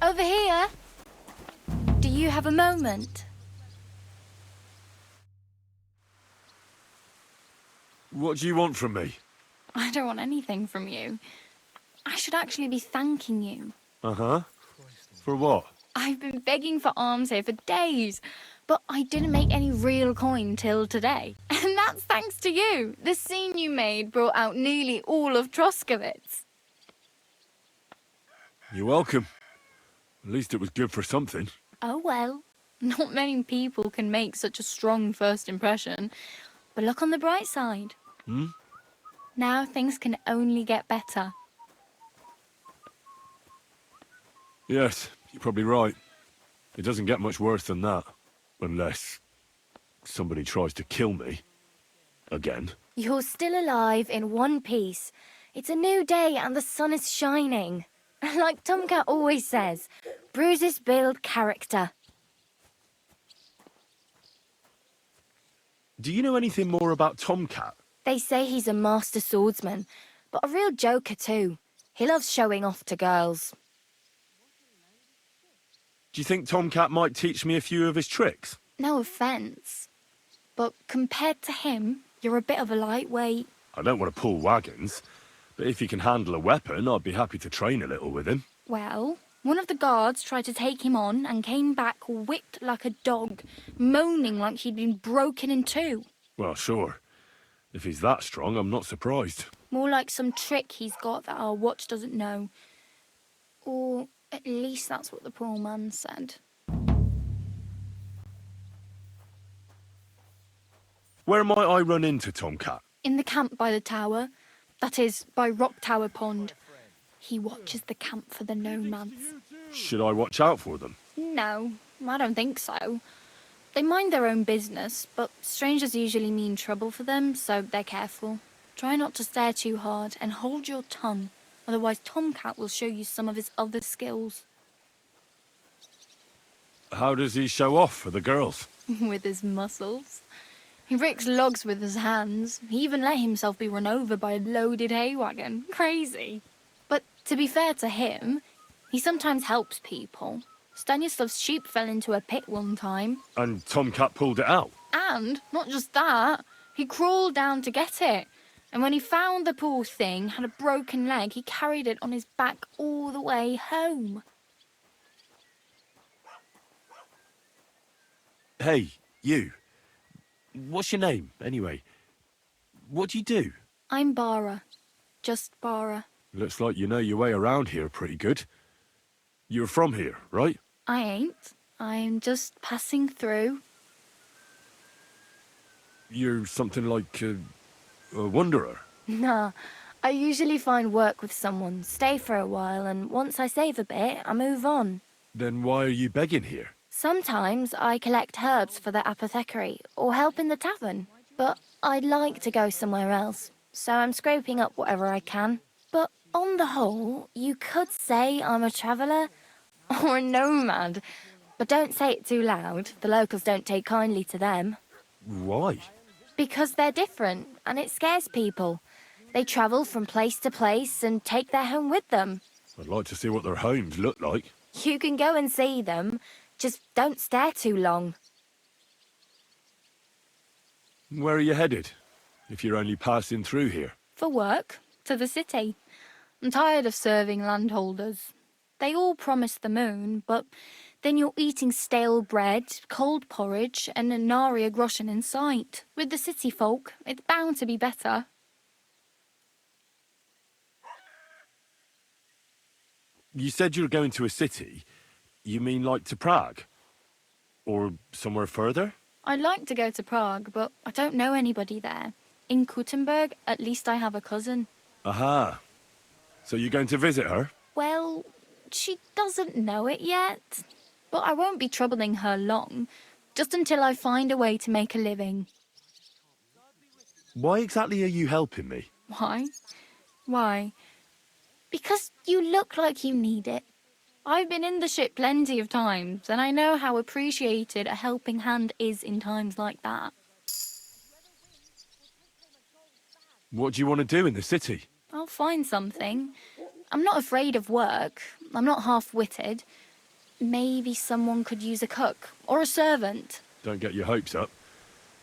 Over here. Do you have a moment? What do you want from me? I don't want anything from you. I should actually be thanking you. Uh-huh. For what? I've been begging for alms here for days, but I didn't make any real coin till today. And that's thanks to you. The scene you made brought out nearly all of Troskowitz. You're welcome. At least it was good for something. Oh well. Not many people can make such a strong first impression. But look on the bright side. Hmm? Now things can only get better. Yes, you're probably right. It doesn't get much worse than that. Unless somebody tries to kill me. Again. You're still alive in one piece. It's a new day and the sun is shining. Like Tomcat always says, bruises build character. Do you know anything more about Tomcat? They say he's a master swordsman, but a real joker too. He loves showing off to girls. Do you think Tomcat might teach me a few of his tricks? No offence, but compared to him, you're a bit of a lightweight. I don't want to pull wagons, but if he can handle a weapon, I'd be happy to train a little with him. Well, one of the guards tried to take him on and came back whipped like a dog, moaning like he'd been broken in two. Well, sure. If he's that strong, I'm not surprised. More like some trick he's got that our watch doesn't know. Or at least that's what the poor man said. Where might I run into Tomcat? In the camp by the tower. That is, by Rock Tower Pond. He watches the camp for the nomads. Should I watch out for them? No, I don't think so. They mind their own business, but strangers usually mean trouble for them, so they're careful. Try not to stare too hard and hold your tongue, otherwise Tomcat will show you some of his other skills. How does he show off for the girls? With his muscles. He ricks logs with his hands. He even let himself be run over by a loaded hay wagon. Crazy. But to be fair to him, he sometimes helps people. Stanislav's sheep fell into a pit one time. And Tomcat pulled it out? And, not just that, he crawled down to get it. And when he found the poor thing had a broken leg, he carried it on his back all the way home. Hey, you. What's your name, anyway? What do you do? I'm Bara. Just Bara. Looks like you know your way around here pretty good. You're from here, right? I ain't. I'm just passing through. You're something like a wanderer. Nah, I usually find work with someone, stay for a while, and once I save a bit, I move on. Then why are you begging here? Sometimes I collect herbs for the apothecary, or help in the tavern. But I'd like to go somewhere else, so I'm scraping up whatever I can. But on the whole, you could say I'm a traveller, or a nomad. But don't say it too loud, the locals don't take kindly to them. Why? Because they're different, and it scares people. They travel from place to place and take their home with them. I'd like to see what their homes look like. You can go and see them, just don't stare too long. Where are you headed, if you're only passing through here? For work, to the city. I'm tired of serving landholders. They all promise the moon, but then you're eating stale bread, cold porridge, and a nary a groschen in sight. With the city folk, it's bound to be better. You said you were going to a city. You mean like to Prague? Or somewhere further? I'd like to go to Prague, but I don't know anybody there. In Kuttenberg, at least I have a cousin. Aha. So you're going to visit her? Well, she doesn't know it yet. But I won't be troubling her long, just until I find a way to make a living. Why exactly are you helping me? Why? Why? Because you look like you need it. I've been in the ship plenty of times, and I know how appreciated a helping hand is in times like that. What do you want to do in the city? I'll find something. I'm not afraid of work. I'm not half-witted. maybe someone could use a cook or a servant. Don't get your hopes up.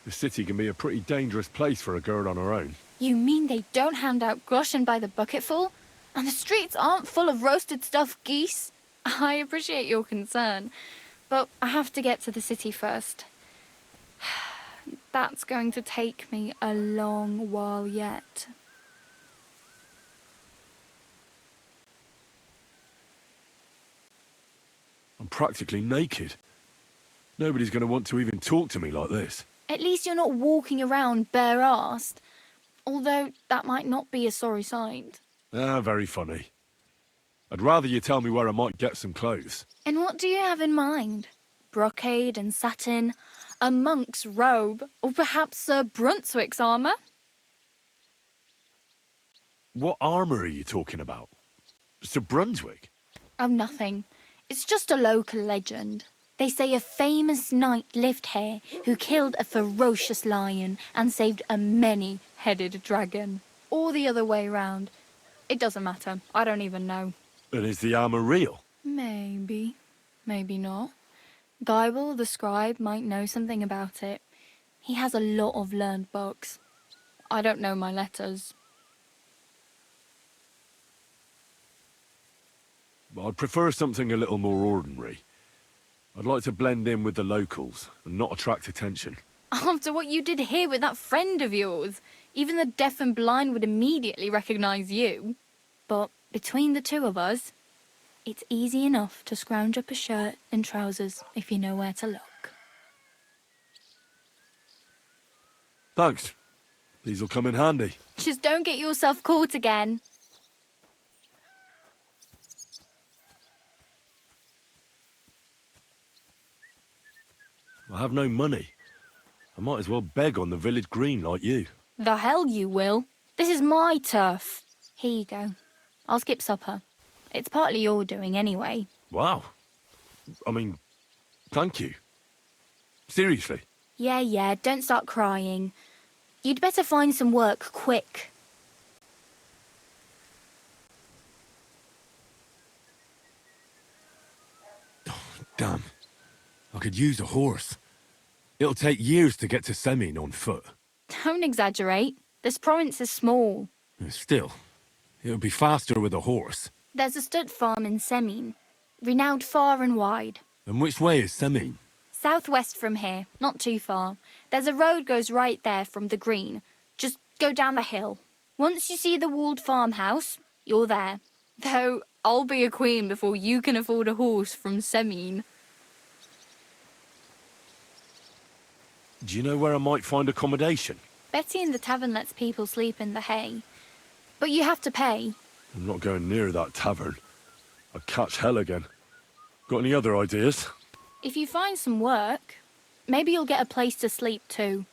The city can be a pretty dangerous place for a girl on her own. You mean they don't hand out groschen by the bucketful? And the streets aren't full of roasted stuffed geese? I appreciate your concern, but I have to get to the city first. That's going to take me a long while yet. I'm practically naked. Nobody's going to want to even talk to me like this. At least you're not walking around bare-assed. Although that might not be a sorry sight. Ah, very funny. I'd rather you tell me where I might get some clothes. And what do you have in mind? Brocade and satin, a monk's robe, or perhaps Sir Brunswick's armour? What armour are you talking about? Sir Brunswick? Oh, nothing. It's just a local legend. They say a famous knight lived here who killed a ferocious lion and saved a many-headed dragon. Or the other way round. It doesn't matter. I don't even know. And is the armour real? Maybe. Maybe not. Geibel, the scribe, might know something about it. He has a lot of learned books. I don't know my letters. I'd prefer something a little more ordinary. I'd like to blend in with the locals and not attract attention. After what you did here with that friend of yours, even the deaf and blind would immediately recognize you. But between the two of us, it's easy enough to scrounge up a shirt and trousers if you know where to look. Thanks. These'll come in handy. Just don't get yourself caught again. I have no money. I might as well beg on the village green like you. The hell you will. This is my turf. Here you go. I'll skip supper. It's partly your doing anyway. Wow. I mean, thank you. Seriously. Yeah, don't start crying. You'd better find some work quick. Damn. I could use a horse. It'll take years to get to Semin on foot. Don't exaggerate. This province is small. Still, it'll be faster with a horse. There's a stud farm in Semin, renowned far and wide. And which way is Semin? Southwest from here, not too far. There's a road goes right there from the green. Just go down the hill. Once you see the walled farmhouse, you're there. Though I'll be a queen before you can afford a horse from Semin. Do you know where I might find accommodation? Betty in the tavern lets people sleep in the hay. But you have to pay. I'm not going near that tavern. I'd catch hell again. Got any other ideas? If you find some work, maybe you'll get a place to sleep too.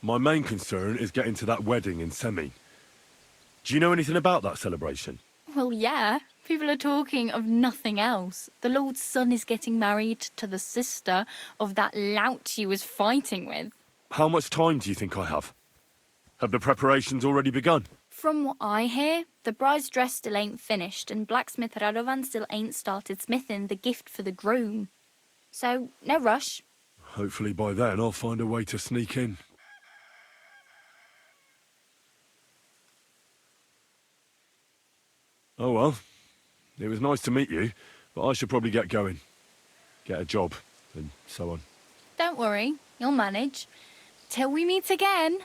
My main concern is getting to that wedding in Semin. Do you know anything about that celebration? Well, yeah. People are talking of nothing else. The Lord's son is getting married to the sister of that lout he was fighting with. How much time do you think I have? Have the preparations already begun? From what I hear, the bride's dress still ain't finished and blacksmith Radovan still ain't started smithing the gift for the groom. So, no rush. Hopefully by then I'll find a way to sneak in. Oh well. It was nice to meet you, but I should probably get going. Get a job, and so on. Don't worry, you'll manage. Till we meet again.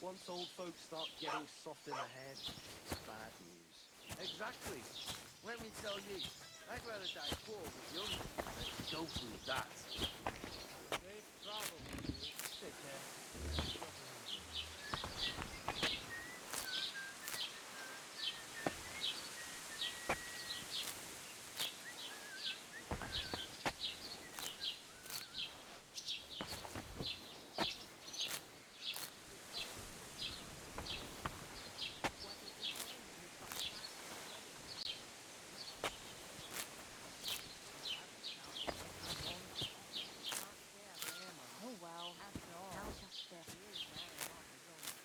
Once old folks start getting soft in the head, bad news. Exactly. Let me tell you, I'd rather die poor but young than go through that. Safe travel. Take care.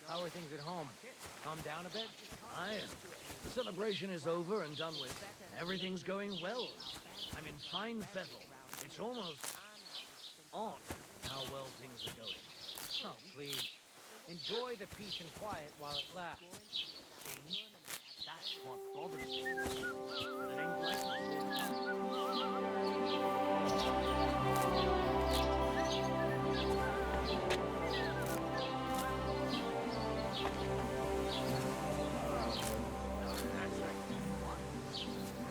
How are things at home? Calm down a bit? Fine. The celebration is over and done with. Everything's going well. I'm in fine fettle. It's almost odd how well things are going. Oh, please. Enjoy the peace and quiet while it lasts. See? That's what bothers me. But it ain't like this.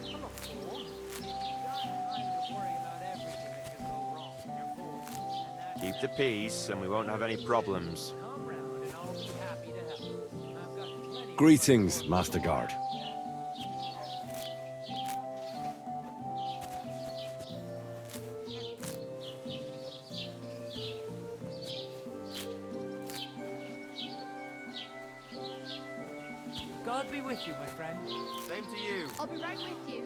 I'm not bored. You got time to worry about everything that can go wrong. You're bored. And that's Keep the peace, and we won't have any problems. come round and I'll be happy to help. I've got plenty of Greetings, Master Guard. God be with you, my friend. Same to you. I'll be right with you.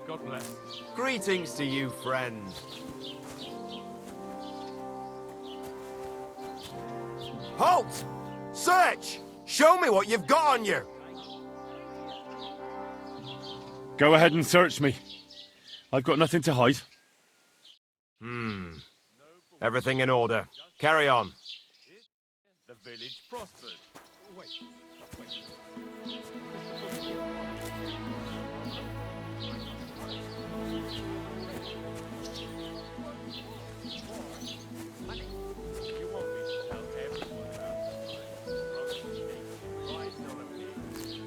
God bless. Greetings to you, friend. Halt! Search! Show me what you've got on you! Go ahead and search me. I've got nothing to hide. Everything in order. Carry on. The village prospered. You want me to tell everyone about the riding on a pig,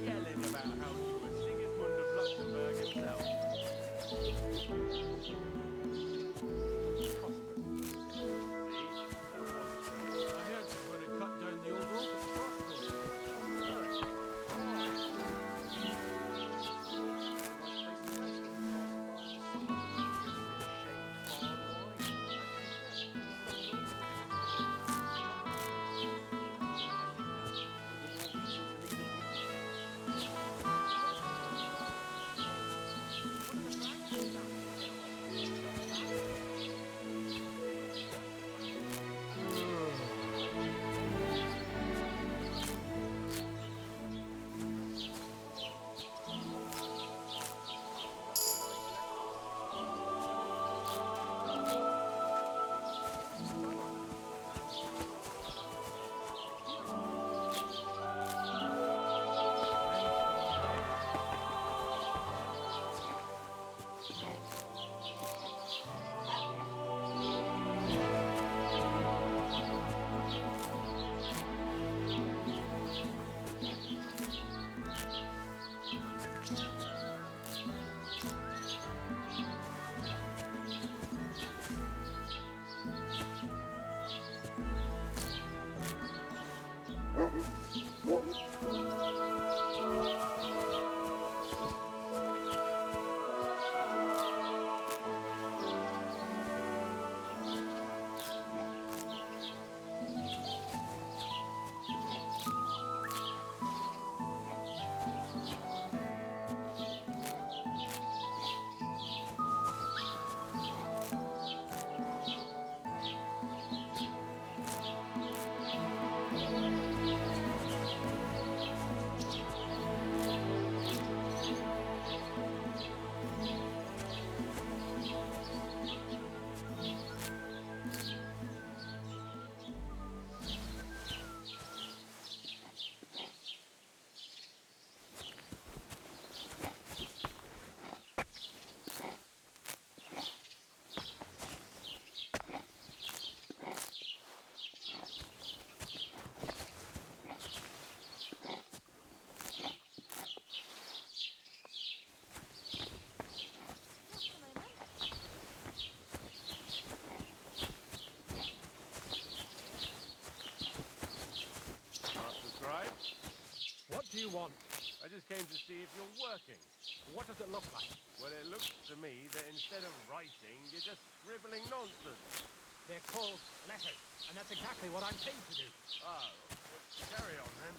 yelling about how you were Sigismund of Luxembourg himself. I heard you want to cut down the old order. I just came to see if you're working. What does it look like? Well, it looks to me that instead of writing, you're just scribbling nonsense. They're called letters, and that's exactly what I'm paid to do. Oh, well, carry on then.